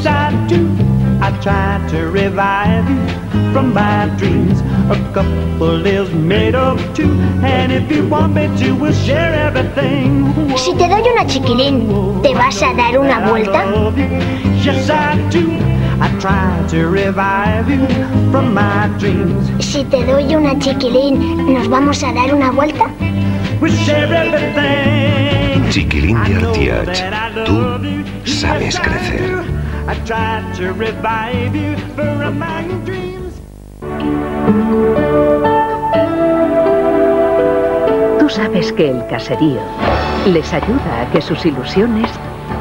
Yes, I do. I try to revive you from my dreams. A couple is made of two, and if you want me to, we'll share everything. Si te doy una chiquilín, ¿te vas a dar una vuelta? Yes, I do. I try to revive you from my dreams. Si te doy una chiquilín, ¿nos vamos a dar una vuelta? We'll share everything. Chiquilín de Artiach, tú sabes crecer. I try to revive you from my dreams. Tú sabes que el caserío les ayuda a que sus ilusiones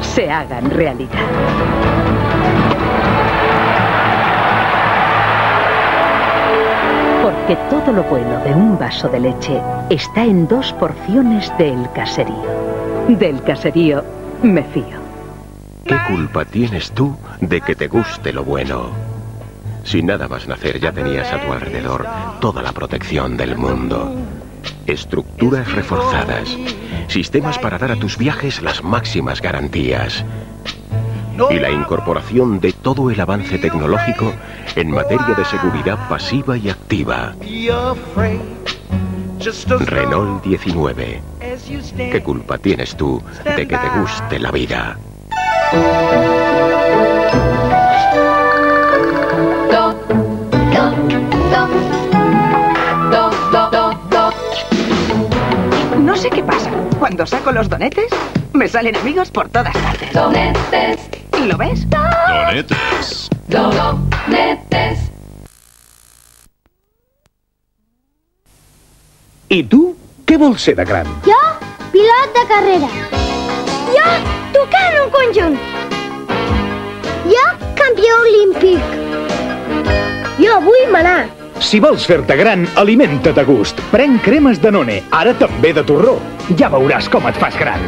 se hagan realidad. Porque todo lo bueno de un vaso de leche está en 2 porciones del caserío. Del caserío me fío. ¿Qué culpa tienes tú de que te guste lo bueno? Si nada más nacer ya tenías a tu alrededor toda la protección del mundo. Estructuras reforzadas, sistemas para dar a tus viajes las máximas garantías. Y la incorporación de todo el avance tecnológico en materia de seguridad pasiva y activa. Renault 19. ¿Qué culpa tienes tú de que te guste la vida? No sé qué pasa. Cuando saco los donetes, me salen amigos por todas partes. Donetes. ¿Lo ves? Donetes. Donetes. I tu, què vols ser de gran? Jo, pilot de carrera. Jo, tocant un conjunt. Jo, campió olímpic. Jo vull manar. Si vols fer-te gran, alimenta't a gust. Pren cremes Danone, ara també de torró. Ja veuràs com et fas gran.